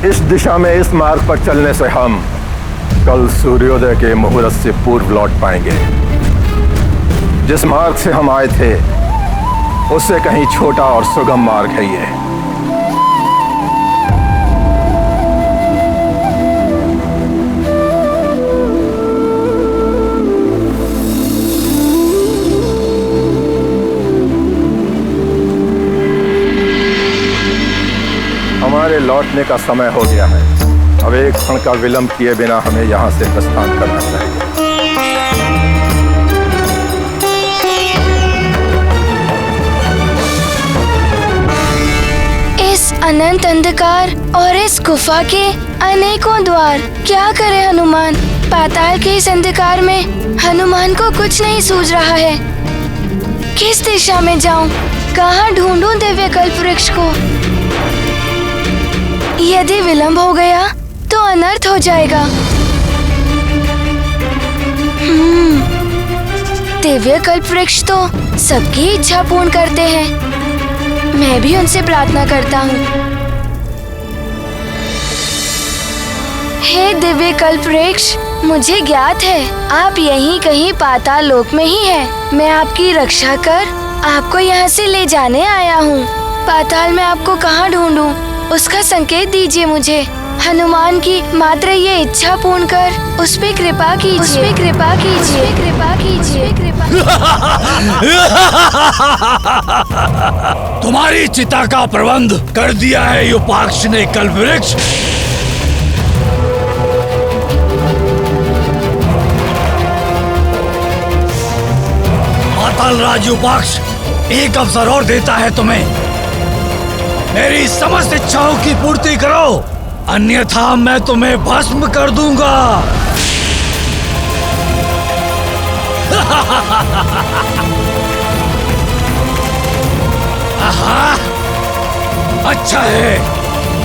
इस दिशा में इस मार्ग पर चलने से हम कल सूर्योदय के मुहूर्त से पूर्व लौट पाएंगे। जिस मार्ग से हम आए थे उससे कहीं छोटा और सुगम मार्ग है ये। हमारे लौटने का समय हो गया है। अब एक क्षण का विलंब किए बिना हमें यहाँ से प्रस्थान करना चाहिए। इस अनंत अंधकार और इस गुफा के अनेकों द्वार, क्या करे हनुमान। पाताल के इस अंधकार में हनुमान को कुछ नहीं सूझ रहा है। किस दिशा में जाऊं? कहाँ ढूंढूं दिव्य कल्प वृक्ष को? यदि विलंब हो गया तो अनर्थ हो जाएगा। दिव्य कल्प वृक्ष तो सबकी इच्छा पूर्ण करते हैं। मैं भी उनसे प्रार्थना करता हूँ। हे दिव्य कल्प वृक्ष, मुझे ज्ञात है आप यहीं कहीं पाताल लोक में ही हैं। मैं आपकी रक्षा कर आपको यहाँ से ले जाने आया हूँ। पाताल में आपको कहाँ ढूंढूं? उसका संकेत दीजिए मुझे। हनुमान की मात्र ये इच्छा पूर्ण कर उस पे कृपा कीजिए, उस पे कृपा कीजिए, कृपा कीजिए, कृपा। तुम्हारी चिता का प्रबंध कर दिया है युपाक्ष ने कल्पवृक्ष। पाताल राज युपाक्ष एक अवसर और देता है तुम्हें। मेरी समस्त इच्छाओं की पूर्ति करो, अन्यथा मैं तुम्हें भस्म कर दूंगा। अच्छा है,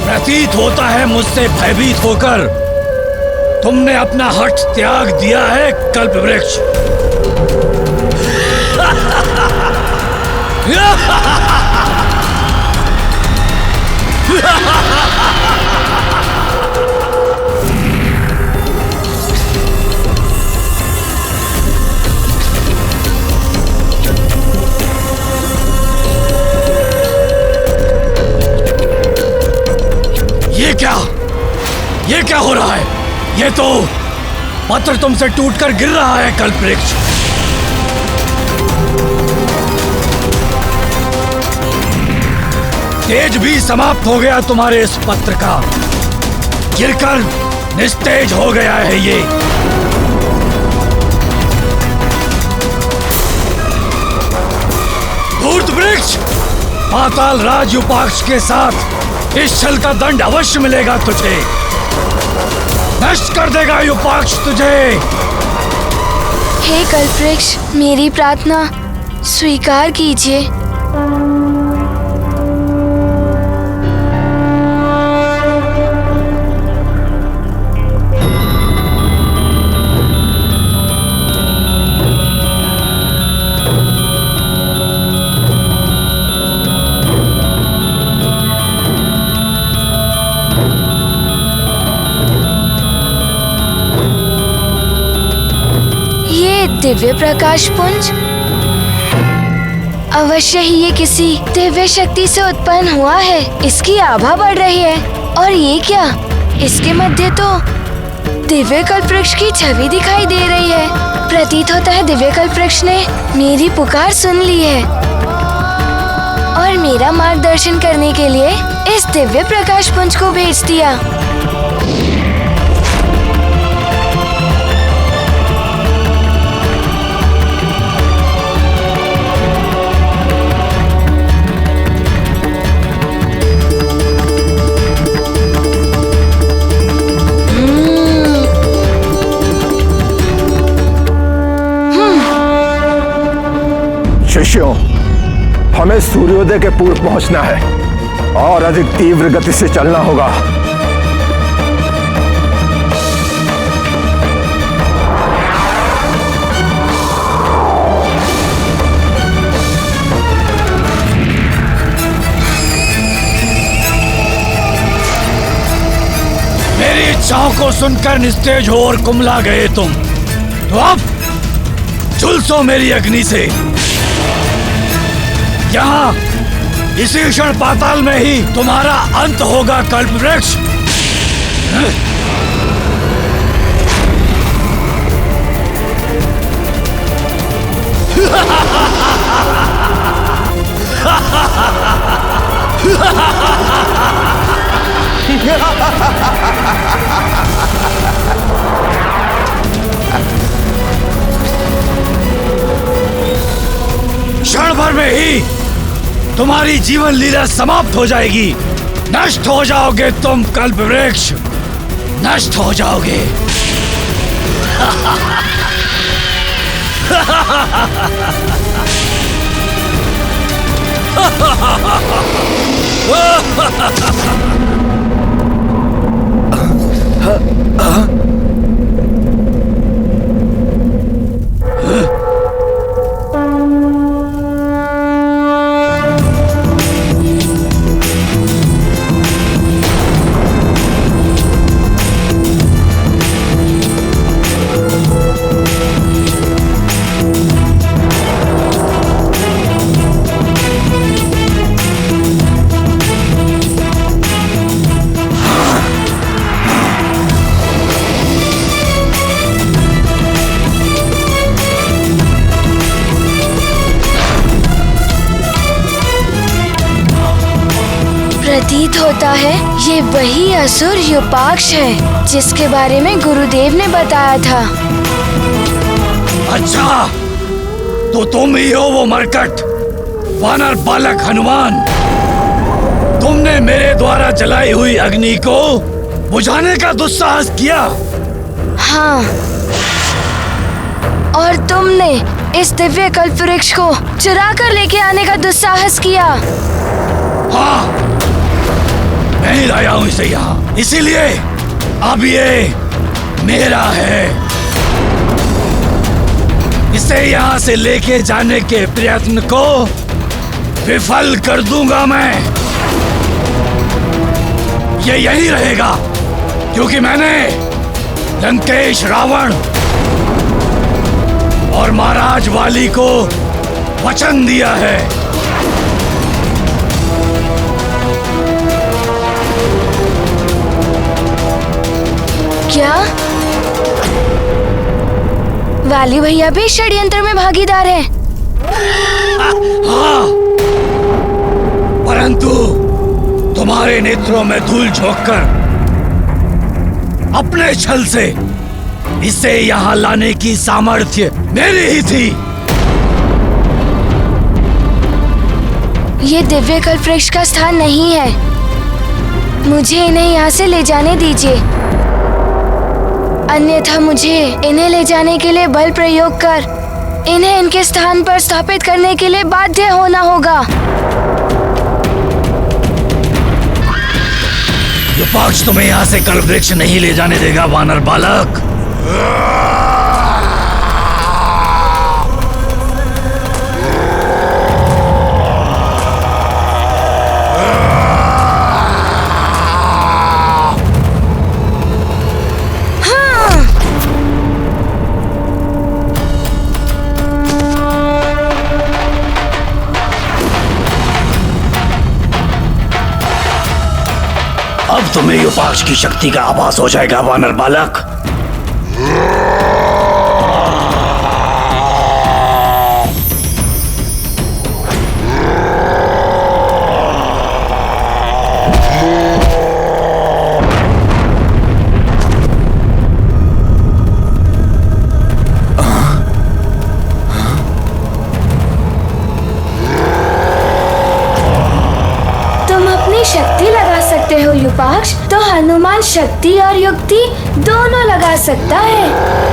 प्रतीत होता है मुझसे भयभीत होकर तुमने अपना हठ त्याग दिया है कल्पवृक्ष। ये क्या हो रहा है? ये तो पत्थर तुमसे टूटकर गिर रहा है कल्पवृक्ष। तेज भी समाप्त हो गया तुम्हारे इस पत्र का, गिरकर निस्तेज हो गया है ये। धूर्त वृक्ष, पाताल राज युपाक्ष के साथ इस छल का दंड अवश्य मिलेगा तुझे। नष्ट कर देगा युपाक्ष तुझे। हे कल्पवृक्ष, मेरी प्रार्थना स्वीकार कीजिए। दिव्य प्रकाश पुंज अवश्य ही ये किसी दिव्य शक्ति से उत्पन्न हुआ है। इसकी आभा बढ़ रही है। और ये क्या? इसके मध्य तो दिव्य कल्पवृक्ष की छवि दिखाई दे रही है। प्रतीत होता है दिव्य कल्पवृक्ष ने मेरी पुकार सुन ली है और मेरा मार्गदर्शन करने के लिए इस दिव्य प्रकाश पुंज को भेज दिया। शिष्यों, हमें सूर्योदय के पूर्व पहुंचना है और अधिक तीव्र गति से चलना होगा। इच्छाओं को सुनकर निस्तेज हो और कुमला गए तुम, तो अब झुलसो मेरी अग्नि से। यहाँ इसी क्षण पाताल में ही तुम्हारा अंत होगा कल्पवृक्ष। क्षण भर में ही तुम्हारी जीवन लीला समाप्त हो जाएगी। नष्ट हो जाओगे तुम कल्पवृक्ष, नष्ट हो जाओगे। प्रतीत होता है ये वही असुर युपाक्ष है जिसके बारे में गुरुदेव ने बताया था। अच्छा, तो तुम ही हो वो मरकट वानर बालक हनुमान। तुमने मेरे द्वारा जलाई हुई अग्नि को बुझाने का दुस्साहस किया। हाँ, और तुमने इस दिव्य कल्पवृक्ष को चुरा कर लेके आने का दुस्साहस किया। हाँ, मैं ही लाया हूं इसे यहाँ, इसीलिए अब ये मेरा है। इसे यहाँ से लेके जाने के प्रयत्न को विफल कर दूंगा मैं। ये यही रहेगा क्योंकि मैंने लंकेश, रावण और महाराज वाली को वचन दिया है। क्या वाली भैया भी षड्यंत्र में भागीदार है? हाँ, परंतु तुम्हारे नेत्रों में धूल झोंककर अपने छल से इसे यहाँ लाने की सामर्थ्य मेरी ही थी। ये दिव्य कल्पवृक्ष का स्थान नहीं है। मुझे इन्हें यहाँ से ले जाने दीजिए, अन्यथा मुझे इन्हें ले जाने के लिए बल प्रयोग कर इन्हें इनके स्थान पर स्थापित करने के लिए बाध्य होना होगा। युपाक्ष तुम्हें यहाँ से कल्पवृक्ष नहीं ले जाने देगा वानर बालक। अब तुम्हें युपाक्ष की शक्ति का आभास हो जाएगा वानर बालक। शक्ति लगा सकते हो युपाक्ष, तो हनुमान शक्ति और युक्ति दोनों लगा सकता है।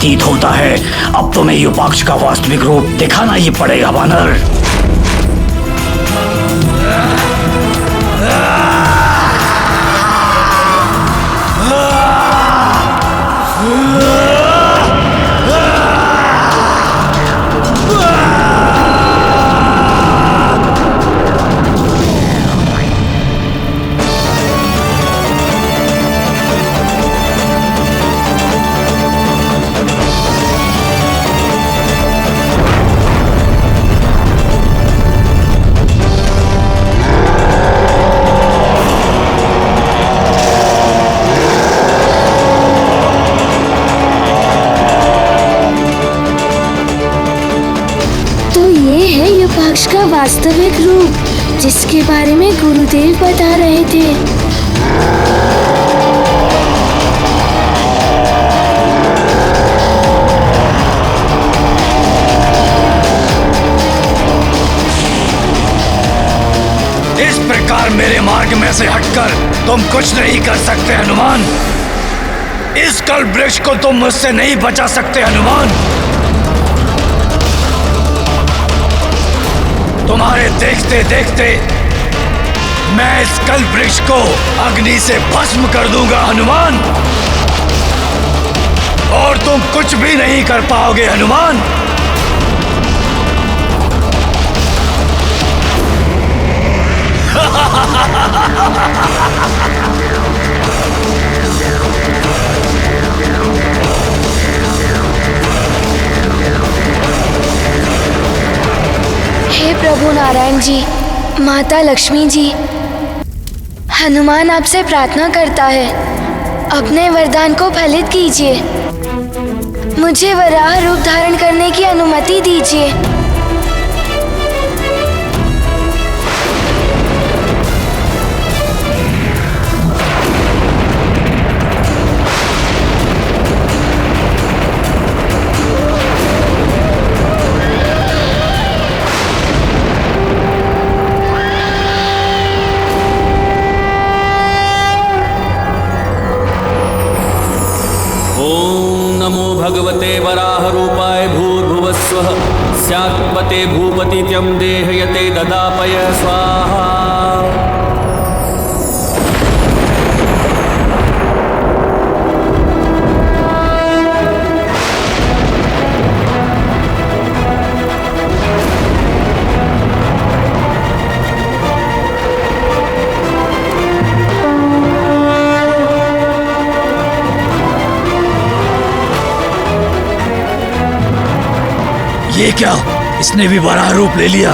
प्रतीत होता है अब तुम्हें युपाक्ष का वास्तविक रूप दिखाना ही पड़ेगा वानर। युपाक्ष का वास्तविक रूप जिसके बारे में गुरुदेव बता रहे थे। इस प्रकार मेरे मार्ग में से हटकर तुम कुछ नहीं कर सकते हनुमान। इस कल्प वृक्ष को तुम मुझसे नहीं बचा सकते हनुमान। तुम्हारे देखते देखते मैं इस कल्प वृक्ष को अग्नि से भस्म कर दूंगा हनुमान, और तुम कुछ भी नहीं कर पाओगे हनुमान। हे प्रभु नारायण जी, माता लक्ष्मी जी, हनुमान आपसे प्रार्थना करता है, अपने वरदान को फलित कीजिए। मुझे वराह रूप धारण करने की अनुमति दीजिए। भगवते वराह रूपाय भूर्भुवस्वः स्यात्पते भूपतित्यं देहयते ददापय स्वाहा। ये क्या, इसने भी वराह रूप ले लिया।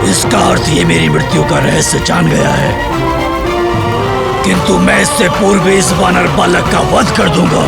इसका अर्थ ये मेरी मृत्यु का रहस्य जान गया है, किंतु मैं इससे पूर्व इस वानर बालक का वध कर दूंगा।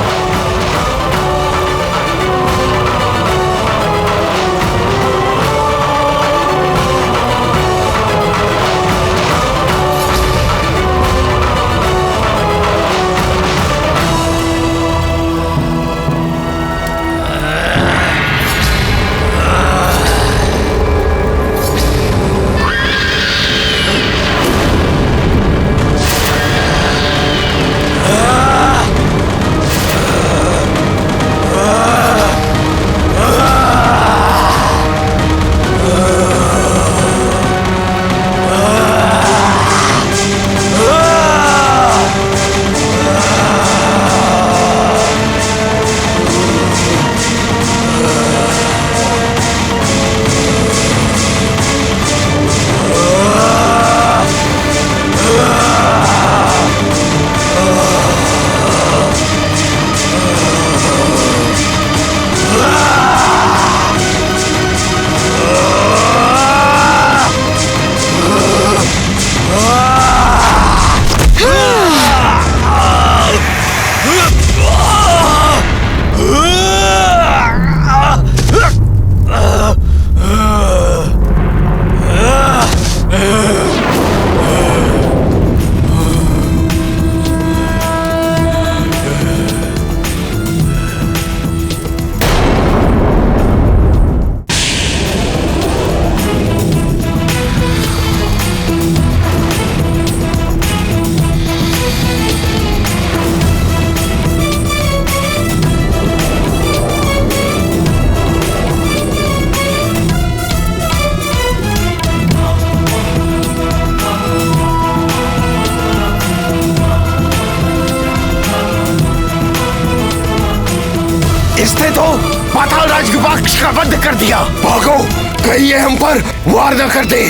कल्पवृक्ष का वध कर दिया। भागो, कहीं ये हम पर वार न कर दे।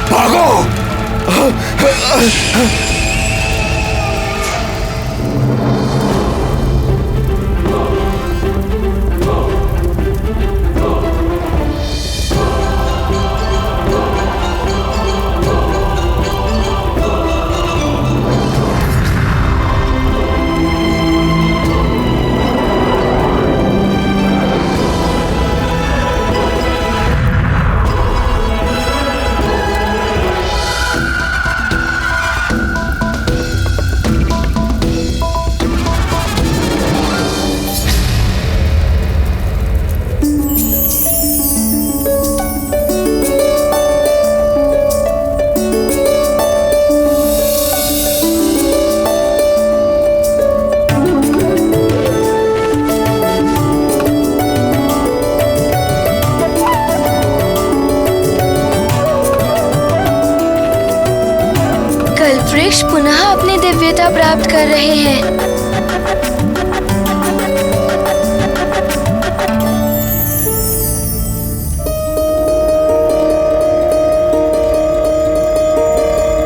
भागो। वृक्ष पुनः अपनी दिव्यता प्राप्त कर रहे हैं।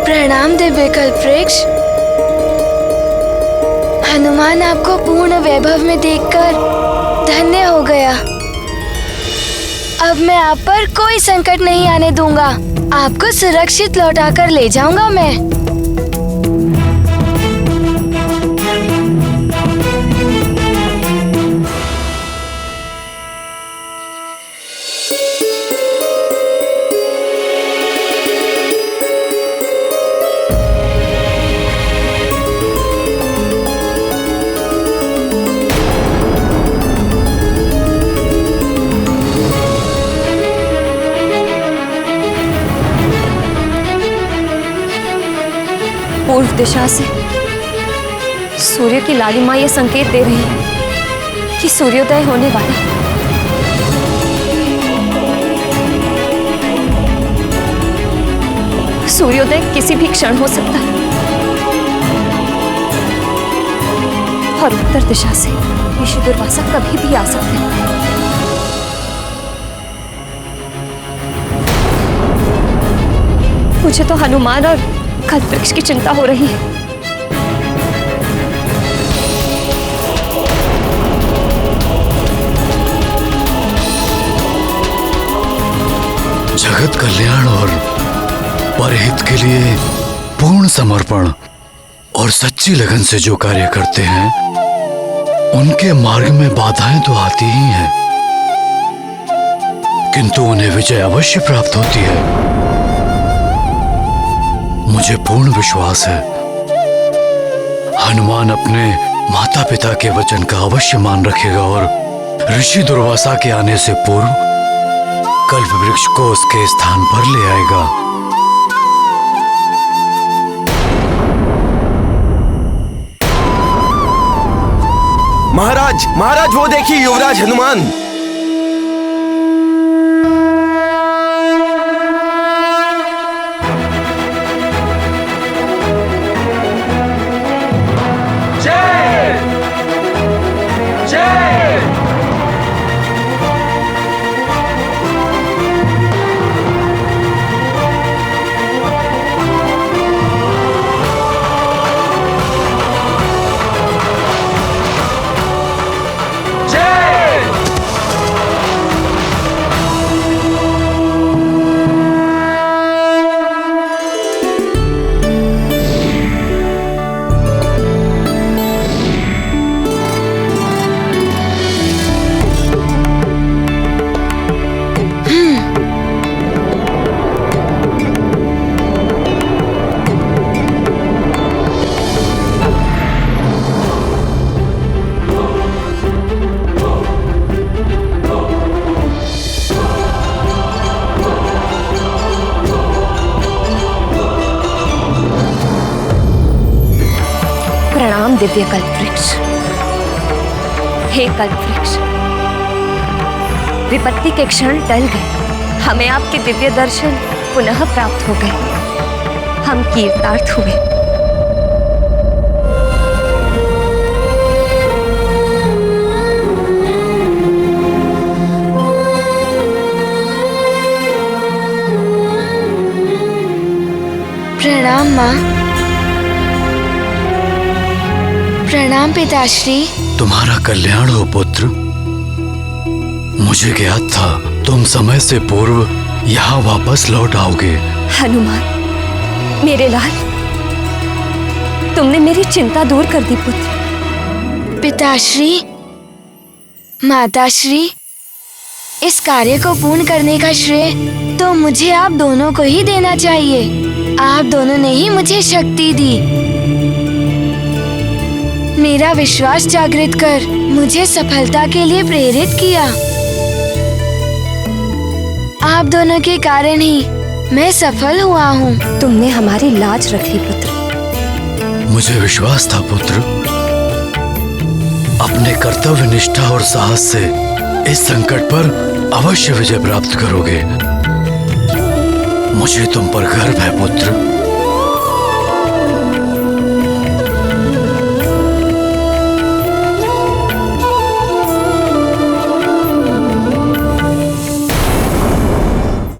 प्रणाम दिव्य कल्पवृक्ष। हनुमान आपको पूर्ण वैभव में देखकर धन्य हो गया। अब मैं आप पर कोई संकट नहीं आने दूंगा। आपको सुरक्षित लौटाकर ले जाऊंगा मैं। पूर्व दिशा से सूर्य की लालिमा ये संकेत दे रही है कि सूर्योदय होने वाला है। सूर्योदय किसी भी क्षण हो सकता है और उत्तर दिशा से ऋषि दुर्वासा कभी भी आ सकते हैं। मुझे तो हनुमान और कल्पवृक्ष की चिंता हो रही है। जगत कल्याण और परहित के लिए पूर्ण समर्पण और सच्ची लगन से जो कार्य करते हैं उनके मार्ग में बाधाएं तो आती ही हैं, किंतु उन्हें विजय अवश्य प्राप्त होती है। मुझे पूर्ण विश्वास है हनुमान अपने माता पिता के वचन का अवश्य मान रखेगा और ऋषि दुर्वासा के आने से पूर्व कल्पवृक्ष को उसके स्थान पर ले आएगा। महाराज, महाराज वो देखिए युवराज हनुमान। प्रणाम दिव्य कल्पवृक्ष। हे कल्पवृक्ष, विपत्ति के क्षण टल गए, हमें आपके दिव्य दर्शन पुनः प्राप्त हो गए, हम कीर्तार्थ हुए। प्रणाम माँ। प्रणाम पिताश्री। तुम्हारा कल्याण हो पुत्र। मुझे ज्ञात था तुम समय से पूर्व यहाँ वापस लौट आओगे। हनुमान, मेरे लाल, तुमने मेरी चिंता दूर कर दी पुत्र। पिताश्री, माताश्री, इस कार्य को पूर्ण करने का श्रेय तो मुझे आप दोनों को ही देना चाहिए। आप दोनों ने ही मुझे शक्ति दी, मेरा विश्वास जागृत कर मुझे सफलता के लिए प्रेरित किया। आप दोनों के कारण ही मैं सफल हुआ हूँ। तुमने हमारी लाज रख ली पुत्र। मुझे विश्वास था पुत्र, अपने कर्तव्य निष्ठा और साहस से इस संकट पर अवश्य विजय प्राप्त करोगे। मुझे तुम पर गर्व है पुत्र।